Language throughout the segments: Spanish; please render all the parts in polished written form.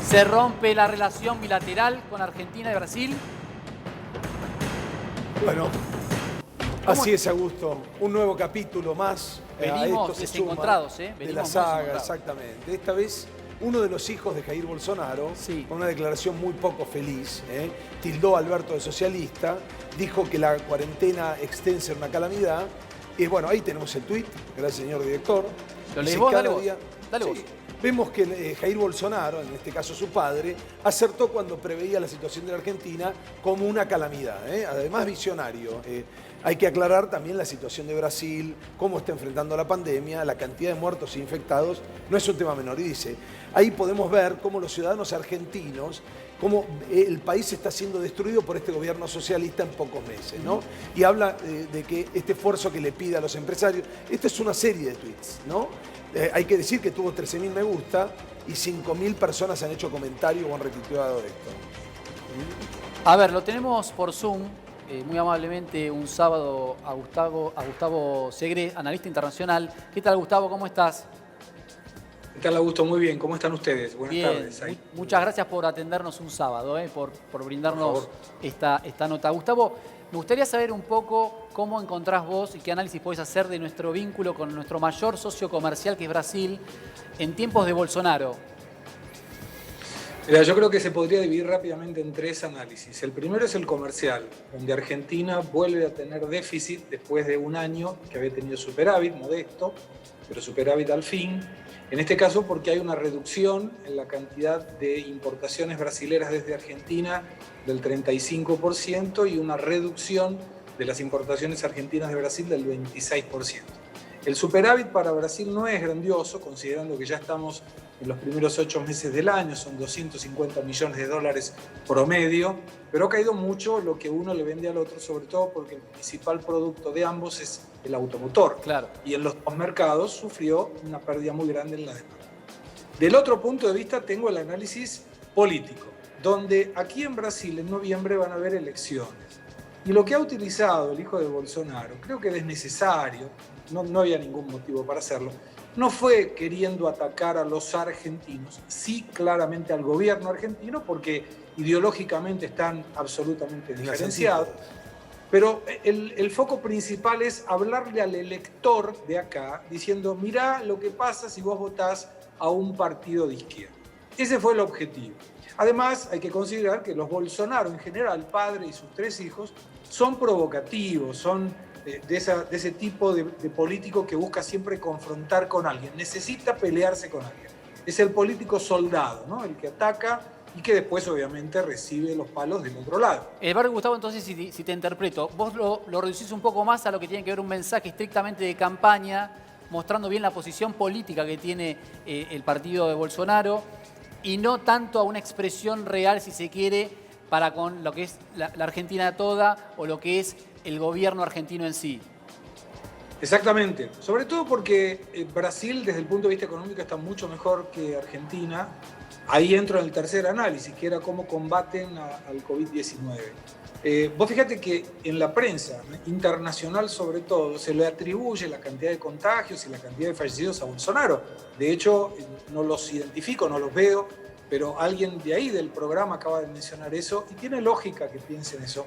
Se rompe la relación bilateral con Argentina y Brasil. Bueno, así es, Augusto. Un nuevo capítulo más. Venimos desencontrados, de Venimos la muy saga, desencontrados. exactamente. Esta vez, uno de los hijos de Jair Bolsonaro, Sí. con una declaración muy poco feliz, tildó a Alberto de socialista, dijo que la cuarentena extensa era una calamidad. Y bueno, ahí tenemos el tuit, gracias señor director. ¿Lo Dice, lees vos? cada Dale vos. día- Dale Sí. vos. Vemos que Jair Bolsonaro, en este caso su padre, acertó cuando preveía la situación de la Argentina como una calamidad, además visionario. Hay que aclarar también la situación de Brasil, cómo está enfrentando la pandemia, la cantidad de muertos e infectados, no es un tema menor. Y dice, ahí podemos ver cómo los ciudadanos argentinos, cómo el país está siendo destruido por este gobierno socialista en pocos meses, ¿no? Y habla de que este esfuerzo que le pide a los empresarios, esta es una serie de tweets, ¿no? Hay que decir que tuvo 13.000 me gusta y 5.000 personas han hecho comentarios o han retuiteado esto. A ver, lo tenemos por Zoom, muy amablemente, un sábado a Gustavo Segre, analista internacional. ¿Qué tal, Gustavo? ¿Cómo estás? ¿Qué tal, Augusto? Muy bien. ¿Cómo están ustedes? Buenas Bien, tardes. Ahí. muchas gracias por atendernos un sábado, por brindarnos Por esta nota. Gustavo, me gustaría saber un poco cómo encontrás vos y qué análisis podés hacer de nuestro vínculo con nuestro mayor socio comercial, que es Brasil, en tiempos de Bolsonaro. Mira, yo creo que se podría dividir rápidamente en tres análisis. El primero es el comercial, donde Argentina vuelve a tener déficit después de un año que había tenido superávit, modesto, pero superávit al fin. En este caso porque hay una reducción en la cantidad de importaciones brasileras desde Argentina del 35% y una reducción de las importaciones argentinas de Brasil del 26%. El superávit para Brasil no es grandioso, considerando que ya estamos en los primeros 8 meses del año, son 250 millones de dólares promedio, pero ha caído mucho lo que uno le vende al otro, sobre todo porque el principal producto de ambos es el automotor. Claro. Y en los dos mercados sufrió una pérdida muy grande en la demanda. Del otro punto de vista tengo el análisis político, donde aquí en Brasil en noviembre van a haber elecciones. Y lo que ha utilizado el hijo de Bolsonaro, creo que es necesario, no había ningún motivo para hacerlo, no fue queriendo atacar a los argentinos, sí claramente al gobierno argentino, porque ideológicamente están absolutamente diferenciados. Pero el foco principal es hablarle al elector de acá, diciendo, mirá lo que pasa si vos votás a un partido de izquierda. Ese fue el objetivo. Además, hay que considerar que los Bolsonaro en general, padre y sus 3 hijos, son provocativos, son de ese tipo de político que busca siempre confrontar con alguien, necesita pelearse con alguien. Es el político soldado, ¿no? El que ataca y que después obviamente recibe los palos del otro lado. Gustavo, entonces, si te interpreto, vos lo reducís un poco más a lo que tiene que ver un mensaje estrictamente de campaña, mostrando bien la posición política que tiene el partido de Bolsonaro, y no tanto a una expresión real, si se quiere, para con lo que es la Argentina toda o lo que es el gobierno argentino en sí. Exactamente, sobre todo porque Brasil desde el punto de vista económico está mucho mejor que Argentina. Ahí entro en el tercer análisis, que era cómo combaten al COVID-19. Vos fíjate que en la prensa internacional sobre todo se le atribuye la cantidad de contagios y la cantidad de fallecidos a Bolsonaro. De hecho, no los identifico, no los veo, pero alguien de ahí del programa acaba de mencionar eso y tiene lógica que piensen eso.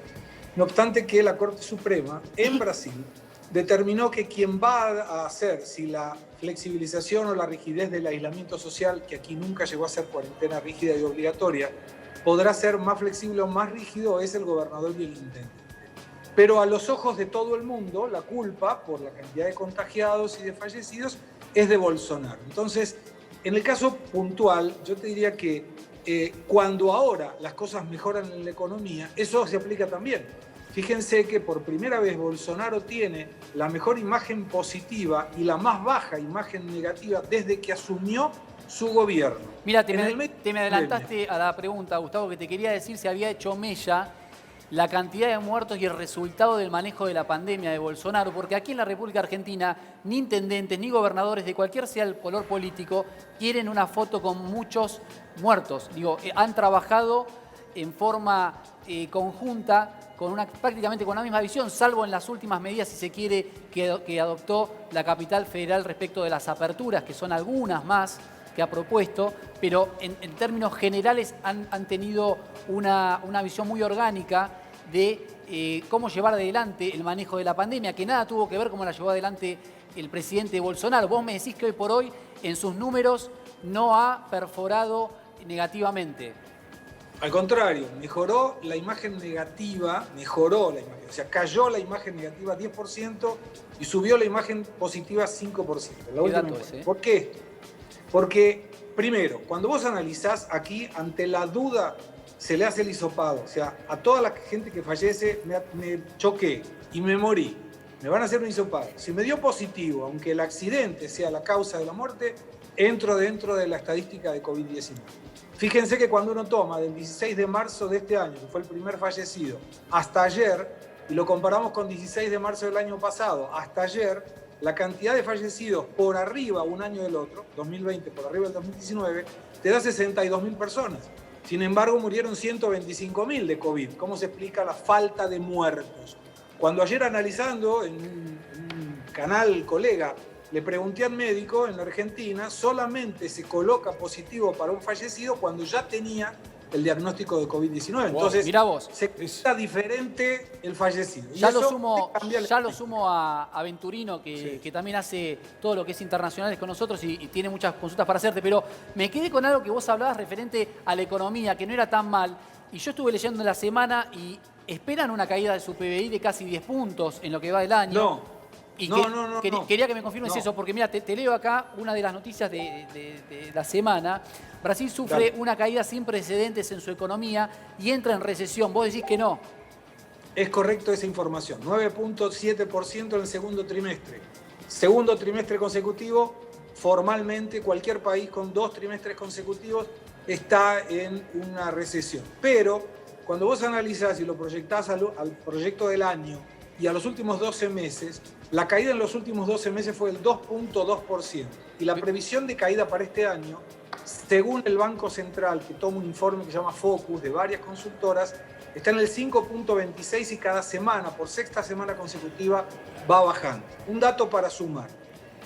No obstante que la Corte Suprema en Brasil determinó que quien va a hacer, si la flexibilización o la rigidez del aislamiento social, que aquí nunca llegó a ser cuarentena rígida y obligatoria, podrá ser más flexible o más rígido, es el gobernador y el intendente. Pero a los ojos de todo el mundo, la culpa por la cantidad de contagiados y de fallecidos es de Bolsonaro. Entonces, en el caso puntual, yo te diría que cuando ahora las cosas mejoran en la economía, eso se aplica también. Fíjense que por primera vez Bolsonaro tiene la mejor imagen positiva y la más baja imagen negativa desde que asumió su gobierno. Mira, te me adelantaste a la pregunta, Gustavo, que te quería decir si había hecho mella la cantidad de muertos y el resultado del manejo de la pandemia de Bolsonaro, porque aquí en la República Argentina ni intendentes ni gobernadores de cualquier sea el color político quieren una foto con muchos muertos. Digo, han trabajado en forma conjunta, prácticamente con la misma visión, salvo en las últimas medidas, si se quiere, que adoptó la capital federal respecto de las aperturas, que son algunas más, que ha propuesto, pero en términos generales han tenido una visión muy orgánica de cómo llevar adelante el manejo de la pandemia, que nada tuvo que ver cómo la llevó adelante el presidente Bolsonaro. Vos me decís que hoy por hoy en sus números no ha perforado negativamente. Al contrario, mejoró la imagen negativa, o sea, cayó la imagen negativa 10% y subió la imagen positiva 5%. La última encuesta. ¿Por qué? Porque, primero, cuando vos analizás aquí, ante la duda, se le hace el hisopado. O sea, a toda la gente que fallece me choqué y me morí. Me van a hacer un hisopado. Si me dio positivo, aunque el accidente sea la causa de la muerte, entro dentro de la estadística de COVID-19. Fíjense que cuando uno toma del 16 de marzo de este año, que fue el primer fallecido, hasta ayer, y lo comparamos con 16 de marzo del año pasado, hasta ayer, la cantidad de fallecidos por arriba un año del otro, 2020 por arriba del 2019, te da 62.000 personas. Sin embargo, murieron 125.000 de COVID. ¿Cómo se explica la falta de muertos? Cuando ayer analizando en un canal colega, le pregunté al médico en la Argentina, solamente se coloca positivo para un fallecido cuando ya tenía el diagnóstico de COVID-19. Entonces, mirá vos, se queda diferente el fallecido. Ya lo sumo a Venturino, que también hace todo lo que es internacionales con nosotros y tiene muchas consultas para hacerte, pero me quedé con algo que vos hablabas referente a la economía, que no era tan mal, y yo estuve leyendo en la semana y esperan una caída de su PBI de casi 10 puntos en lo que va del año. No. Quería que me confirmes eso, porque mira, te leo acá una de las noticias de la semana. Brasil sufre una caída sin precedentes en su economía y entra en recesión. Vos decís que no. Es correcto esa información. 9.7% en el segundo trimestre. Segundo trimestre consecutivo, formalmente cualquier país con 2 trimestres consecutivos está en una recesión. Pero cuando vos analizás y lo proyectás al proyecto del año y a los últimos 12 meses, la caída en los últimos 12 meses fue del 2.2%. Y la previsión de caída para este año, según el Banco Central, que toma un informe que se llama Focus de varias consultoras, está en el 5.26 y cada semana, por sexta semana consecutiva, va bajando. Un dato para sumar.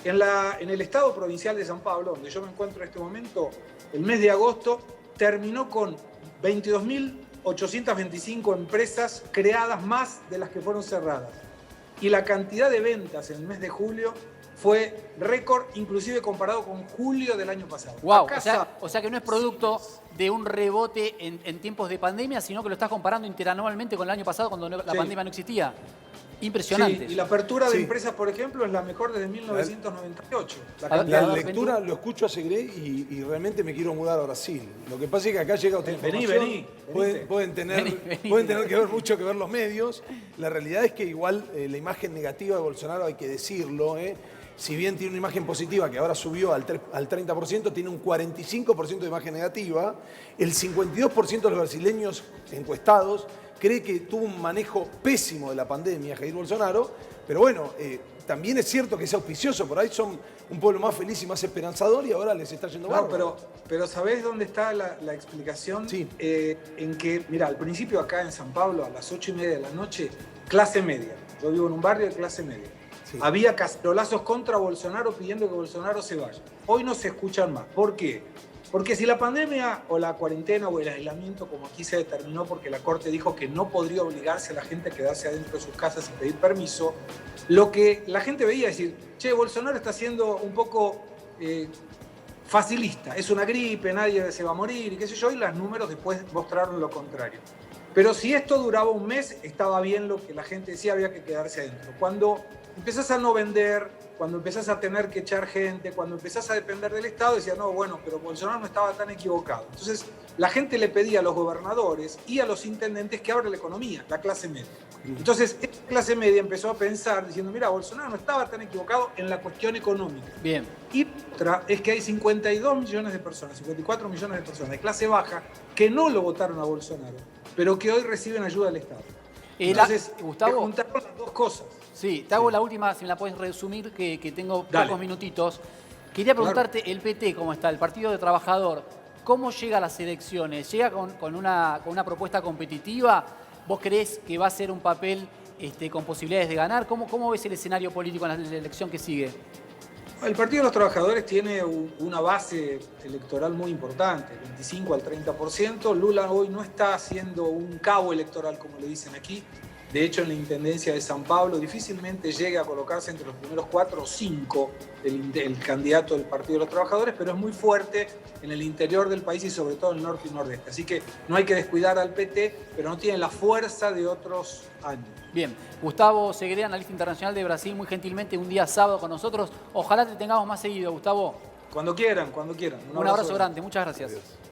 En el estado provincial de San Pablo, donde yo me encuentro en este momento, el mes de agosto terminó con 22.825 empresas creadas más de las que fueron cerradas. Y la cantidad de ventas en el mes de julio fue récord, inclusive comparado con julio del año pasado. Wow, o sea que no es producto de un rebote en tiempos de pandemia, sino que lo estás comparando interanualmente con el año pasado cuando la pandemia no existía. Impresionante. Sí, y la apertura de empresas, por ejemplo, es la mejor desde 1998. La lectura lo escucho a Segre y realmente me quiero mudar a Brasil. Lo que pasa es que acá llega otra información. Pueden tener que ver mucho que ver los medios. La realidad es que igual la imagen negativa de Bolsonaro, hay que decirlo, si bien tiene una imagen positiva que ahora subió al 30%, tiene un 45% de imagen negativa. El 52% de los brasileños encuestados cree que tuvo un manejo pésimo de la pandemia, Jair Bolsonaro, pero bueno, también es cierto que es auspicioso, por ahí son un pueblo más feliz y más esperanzador y ahora les está yendo bárbaro. Pero ¿sabés dónde está la explicación? Sí. En que, mira, al principio acá en San Pablo, a las 8:30 de la noche, clase media. Yo vivo en un barrio de clase media. Sí. Había cacerolazos contra Bolsonaro pidiendo que Bolsonaro se vaya. Hoy no se escuchan más. ¿Por qué? Porque si la pandemia o la cuarentena o el aislamiento, como aquí se determinó porque la Corte dijo que no podría obligarse a la gente a quedarse adentro de sus casas y pedir permiso, lo que la gente veía es decir, che, Bolsonaro está siendo un poco facilista, es una gripe, nadie se va a morir y qué sé yo, y los números después mostraron lo contrario. Pero si esto duraba un mes, estaba bien lo que la gente decía, había que quedarse adentro. Cuando empezás a no vender, cuando empezás a tener que echar gente, cuando empezás a depender del Estado, decía, no, bueno, pero Bolsonaro no estaba tan equivocado. Entonces, la gente le pedía a los gobernadores y a los intendentes que abran la economía, la clase media. Entonces, esta clase media empezó a pensar, diciendo, mira, Bolsonaro no estaba tan equivocado en la cuestión económica. Bien. Y otra es que hay 52 millones de personas, 54 millones de personas de clase baja que no lo votaron a Bolsonaro, pero que hoy reciben ayuda del Estado. Entonces, Gustavo, juntaron las dos cosas. Sí, te hago la última, si me la puedes resumir, que tengo pocos minutitos. Quería preguntarte, el PT, ¿cómo está? El Partido de Trabajador, ¿cómo llega a las elecciones? ¿Llega con una propuesta competitiva? ¿Vos creés que va a ser un papel con posibilidades de ganar? ¿Cómo ves el escenario político en la elección que sigue? El Partido de los Trabajadores tiene una base electoral muy importante, 25 al 30%. Lula hoy no está haciendo un cabo electoral, como le dicen aquí. De hecho, en la Intendencia de San Pablo difícilmente llegue a colocarse entre los primeros 4 o 5 el candidato del Partido de los Trabajadores, pero es muy fuerte en el interior del país y sobre todo en el norte y nordeste. Así que no hay que descuidar al PT, pero no tiene la fuerza de otros años. Bien, Gustavo Segre, analista internacional de Brasil, muy gentilmente un día sábado con nosotros. Ojalá te tengamos más seguido, Gustavo. Cuando quieran, cuando quieran. Un abrazo grande, muchas gracias. Adiós.